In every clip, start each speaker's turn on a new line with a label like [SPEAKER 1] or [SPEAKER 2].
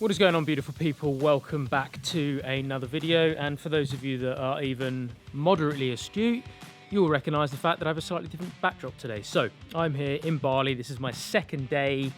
[SPEAKER 1] What is going on, beautiful people? Welcome back to another video, and for those of you that are even moderately astute, you will recognize the fact that I have a slightly different backdrop today. So I'm here in Bali. This is my second day.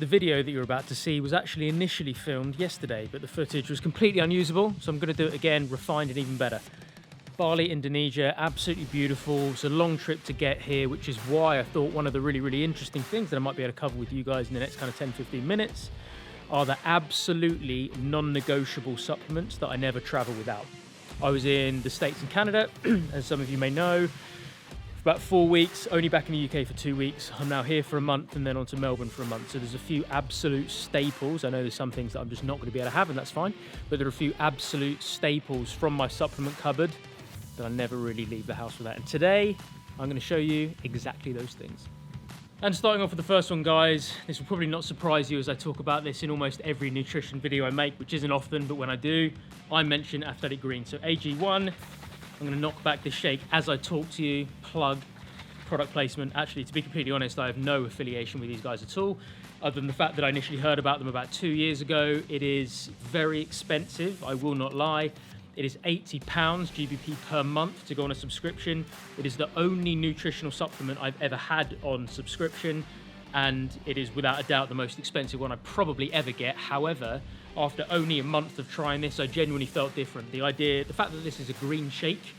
[SPEAKER 1] The video that you're about to see was actually initially filmed yesterday, but the footage was completely unusable, so I'm going to do it again, refined and even better. Bali, Indonesia, absolutely beautiful. It's a long trip to get here, which is why I thought one of the really interesting things that I might be able to cover with you guys in the next kind of 10-15 minutes are the absolutely non-negotiable supplements that I never travel without. I was in the States and Canada, as some of you may know, for about 4 weeks, only back in the UK for 2 weeks. I'm now here for a month and then on to Melbourne for a month. So there's a few absolute staples. I know there's some things that I'm just not going to be able to have, and that's fine, but there are a few absolute staples from my supplement cupboard that I never really leave the house without. And today, I'm going to show you exactly those things. And starting off with the first one, guys, this will probably not surprise you as I talk about this in almost every nutrition video I make, which isn't often, but when I do, I mention athletic greens. So AG1, I'm going to knock back this shake as I talk to you, plug product placement. Actually, to be completely honest, I have no affiliation with these guys at all, other than the fact that I initially heard about them about 2 years ago. It is very expensive, I will not lie. It is £80 GBP per month to go on a subscription. It is the only nutritional supplement I've ever had on subscription, and it is without a doubt the most expensive one I probably ever get. However, after only a month of trying this, I genuinely felt different. The fact that this is a green shake,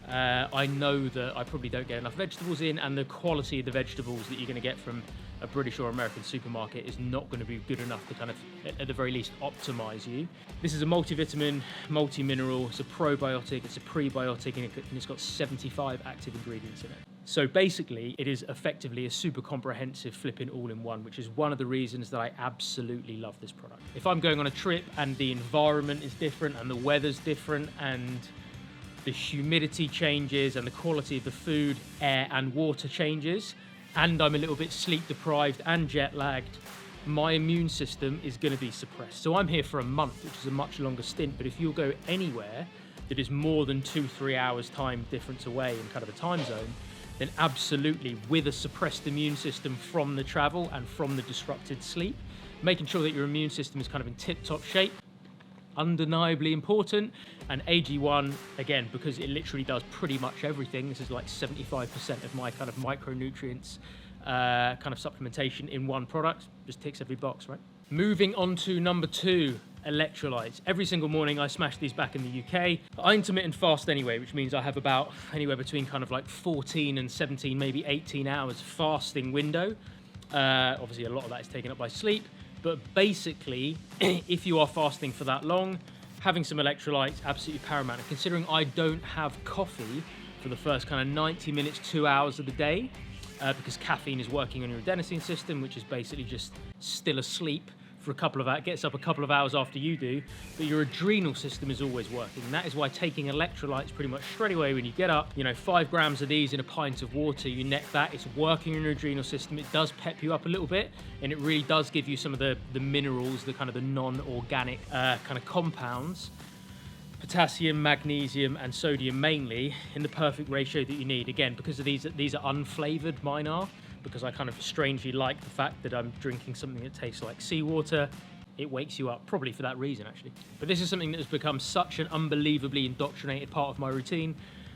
[SPEAKER 1] I know that I probably don't get enough vegetables in, and the quality of the vegetables that you're going to get from a British or American supermarket is not going to be good enough to kind of, at the very least, optimize you. This is a multivitamin, multi-mineral, it's a probiotic, it's a prebiotic, and it's got 75 active ingredients in it. So basically, it is effectively a super comprehensive flipping all-in-one, which is one of the reasons that I absolutely love this product. If I'm going on a trip and the environment is different and the weather's different and the humidity changes and the quality of the food, air and water changes, and I'm a little bit sleep deprived and jet lagged, my immune system is going to be suppressed. So I'm here for a month, which is a much longer stint, but if you'll go anywhere that is more than 2-3 hours time difference away in kind of a time zone, then absolutely, with a suppressed immune system from the travel and from the disrupted sleep, making sure that your immune system is kind of in tip-top shape, undeniably important. And AG1, again, because it literally does pretty much everything. This is like 75% of my kind of micronutrients kind of supplementation in one product. Just ticks every box, right? Moving on to number 2, electrolytes. Every single morning I smash these back in the UK. I intermittent fast anyway, which means I have about anywhere between kind of like 14 and 17, maybe 18 hours fasting window. Obviously a lot of that is taken up by sleep. But basically, if you are fasting for that long, having some electrolytes, absolutely paramount. And considering I don't have coffee for the first kind of 90 minutes, 2 hours of the day, because caffeine is working on your adenosine system, which is basically just still asleep for a couple of hours, gets up a couple of hours after you do, but your adrenal system is always working. And that is why taking electrolytes pretty much straight away when you get up, 5 grams of these in a pint of water, you neck that, it's working in your adrenal system, it does pep you up a little bit, and it really does give you some of the minerals, the kind of the non-organic kind of compounds, potassium, magnesium, and sodium mainly, in the perfect ratio that you need. Again, because of these are unflavored, mine are, because I kind of strangely like the fact that I'm drinking something that tastes like seawater. It wakes you up, probably for that reason, actually. But this is something that has become such an unbelievably indoctrinated part of my routine,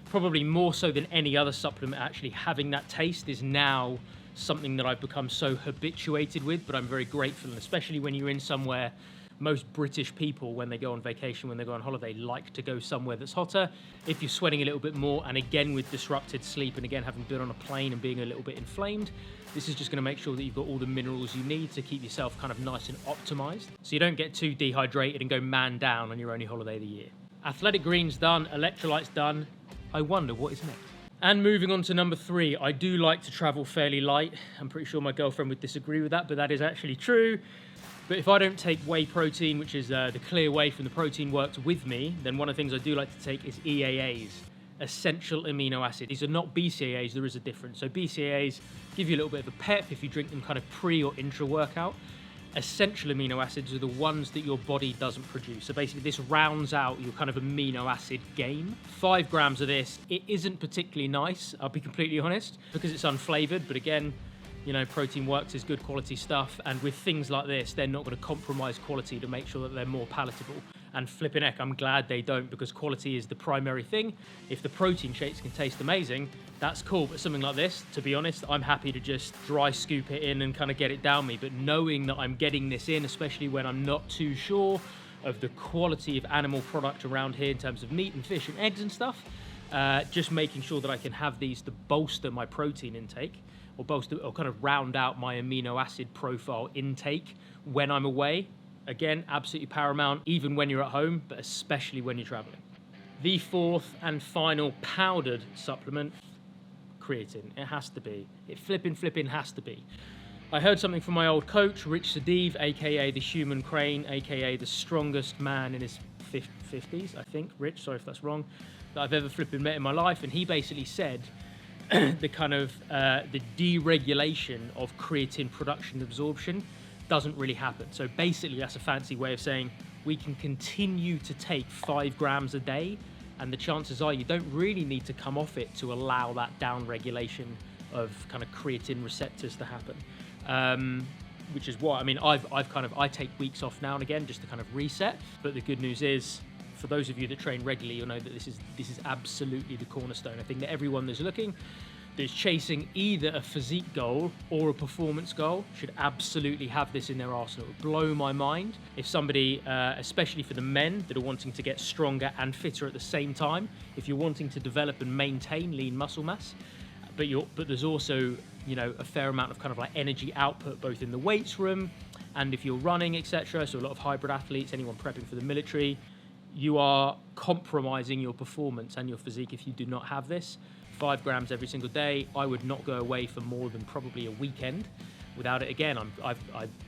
[SPEAKER 1] probably more so than any other supplement. Actually having that taste is now something that I've become so habituated with, but I'm very grateful, and especially when you're in somewhere, most British people, when they go on vacation, when they go on holiday, like to go somewhere that's hotter. If you're sweating a little bit more, and again with disrupted sleep, and again having been on a plane and being a little bit inflamed, this is just going to make sure that you've got all the minerals you need to keep yourself kind of nice and optimized, so you don't get too dehydrated and go man down on your only holiday of the year. Athletic greens done, electrolytes done. I wonder what is next. And moving on to number 3, I do like to travel fairly light. I'm pretty sure my girlfriend would disagree with that, but that is actually true. But if I don't take whey protein, which is the clear whey from the Protein Works with me, then one of the things I do like to take is EAAs, essential amino acid. These are not BCAAs, there is a difference. So BCAAs give you a little bit of a pep if you drink them kind of pre or intra-workout. Essential amino acids are the ones that your body doesn't produce. So basically this rounds out your kind of amino acid game. 5 grams of this, it isn't particularly nice, I'll be completely honest, because it's unflavored, but again, You know, Protein Works is good quality stuff, and with things like this, they're not going to compromise quality to make sure that they're more palatable. And flipping heck, I'm glad they don't, because quality is the primary thing. If the protein shakes can taste amazing, that's cool. But something like this, to be honest, I'm happy to just dry scoop it in and kind of get it down me. But knowing that I'm getting this in, especially when I'm not too sure of the quality of animal product around here in terms of meat and fish and eggs and stuff, just making sure that I can have these to bolster my protein intake, or bolster, or kind of round out my amino acid profile intake when I'm away. Again, absolutely paramount, even when you're at home, but especially when you're traveling. The fourth and final powdered supplement, creatine. It has to be. It flipping has to be. I heard something from my old coach, Rich Sadiv, aka the Human Crane, aka the strongest man in his 50s, I think. Rich, sorry if that's wrong, that I've ever flipping met in my life. And he basically said the kind of the deregulation of creatine production absorption doesn't really happen. So basically that's a fancy way of saying we can continue to take 5 grams a day, and the chances are you don't really need to come off it to allow that down regulation of kind of creatine receptors to happen. Which is what, I mean, I take weeks off now and again just to kind of reset. But the good news is, for those of you that train regularly, you'll know that this is absolutely the cornerstone. I think that everyone that's looking, that's chasing either a physique goal or a performance goal, should absolutely have this in their arsenal. It would blow my mind if somebody, especially for the men that are wanting to get stronger and fitter at the same time, if you're wanting to develop and maintain lean muscle mass, but there's also, you know, a fair amount of kind of like energy output both in the weights room and if you're running, etc. So a lot of hybrid athletes, anyone prepping for the military, you are compromising your performance and your physique if you do not have this. 5 grams every single day. I would not go away for more than probably a weekend without it. Again, I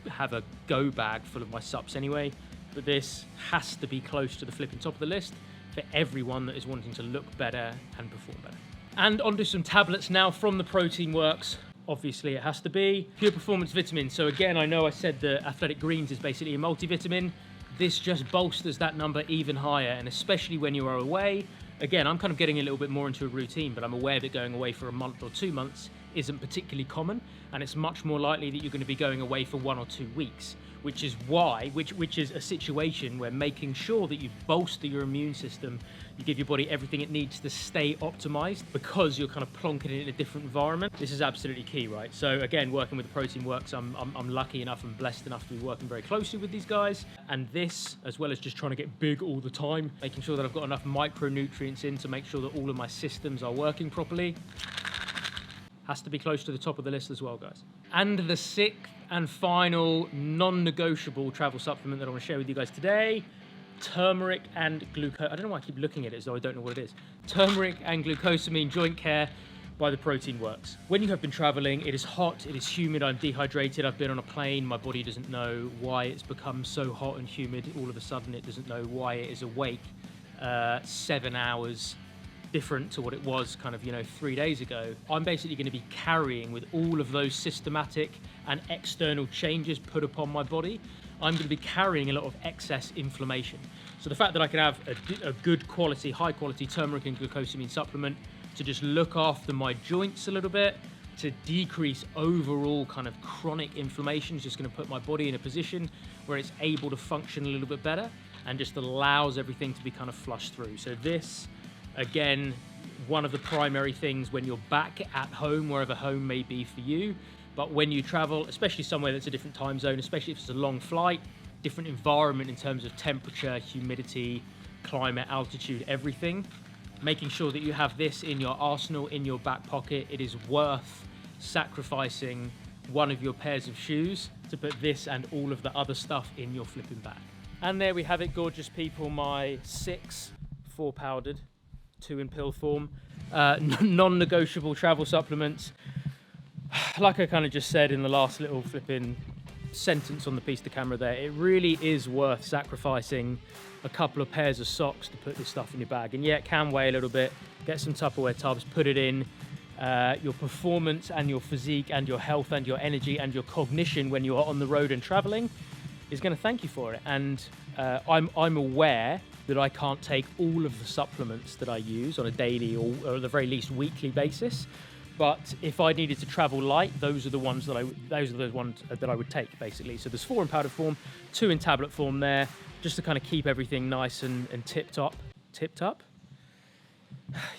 [SPEAKER 1] have a go bag full of my sups anyway, but this has to be close to the flipping top of the list for everyone that is wanting to look better and perform better. And onto some tablets now from the Protein Works. Obviously it has to be Pure Performance Vitamin. So again, I know I said that Athletic Greens is basically a multivitamin. This just bolsters that number even higher, and especially when you are away. Again, I'm kind of getting a little bit more into a routine, but I'm aware that going away for a month or 2 months isn't particularly common, and it's much more likely that you're going to be going away for 1 or 2 weeks, which is a situation where making sure that you bolster your immune system, you give your body everything it needs to stay optimized, because you're kind of plonking it in a different environment. This is absolutely key, right? So again, working with the Protein Works, I'm lucky enough and blessed enough to be working very closely with these guys. And this, as well as just trying to get big all the time, making sure that I've got enough micronutrients in to make sure that all of my systems are working properly, has to be close to the top of the list as well, guys. And the 6th and final non-negotiable travel supplement that I want to share with you guys today, turmeric and I don't know why I keep looking at it as though I don't know what it is. Turmeric and glucosamine joint care by the Protein Works. When you have been traveling, it is hot, it is humid, I'm dehydrated, I've been on a plane, my body doesn't know why it's become so hot and humid all of a sudden, it doesn't know why it is awake 7 hours different to what it was kind of, you know, 3 days ago. I'm basically going to be carrying with all of those systematic and external changes put upon my body. I'm going to be carrying a lot of excess inflammation. So the fact that I can have a good quality, high quality turmeric and glucosamine supplement to just look after my joints a little bit, to decrease overall kind of chronic inflammation, is just going to put my body in a position where it's able to function a little bit better and just allows everything to be kind of flushed through. So this, again, one of the primary things when you're back at home, wherever home may be for you, but when you travel, especially somewhere that's a different time zone, especially if it's a long flight, different environment in terms of temperature, humidity, climate, altitude, everything, making sure that you have this in your arsenal, in your back pocket. It is worth sacrificing one of your pairs of shoes to put this and all of the other stuff in your flipping bag. And there we have it, gorgeous people, my 6 4 powdered, 2 in pill form, non-negotiable travel supplements. Like I kind of just said in the last little flipping sentence on the piece to camera there, it really is worth sacrificing a couple of pairs of socks to put this stuff in your bag. And yeah, it can weigh a little bit. Get some Tupperware tubs, put it in. Your performance and your physique and your health and your energy and your cognition when you are on the road and traveling is going to thank you for it. And I'm aware that I can't take all of the supplements that I use on a daily or at the very least weekly basis. But if I needed to travel light, those are the ones that I would take, basically. So there's 4 in powder form, 2 in tablet form there, just to kind of keep everything nice and tipped up. Tipped up?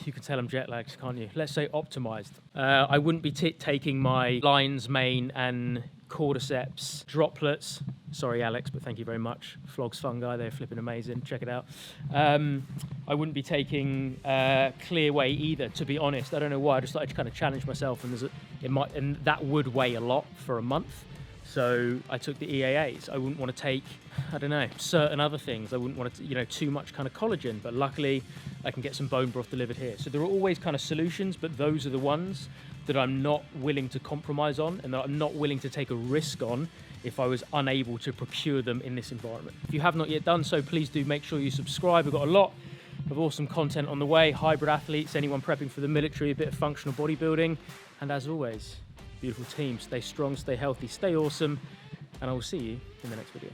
[SPEAKER 1] You can tell I'm jet lagged, can't you? Let's say optimized. I wouldn't be taking my lion's mane and cordyceps droplets. Sorry, Alex, but thank you very much. Flogs Fungi, they're flipping amazing. Check it out. I wouldn't be taking clear whey either, to be honest. I don't know why. I just thought I'd kind of challenge myself, and that would weigh a lot for a month. So I took the EAAs. I wouldn't want to take, I don't know, certain other things. I wouldn't want to, too much kind of collagen, but luckily I can get some bone broth delivered here. So there are always kind of solutions, but those are the ones that I'm not willing to compromise on and that I'm not willing to take a risk on if I was unable to procure them in this environment. If you have not yet done so, please do make sure you subscribe. We've got a lot of awesome content on the way, hybrid athletes, anyone prepping for the military, a bit of functional bodybuilding, and as always, beautiful team, stay strong, stay healthy, stay awesome, and I will see you in the next video.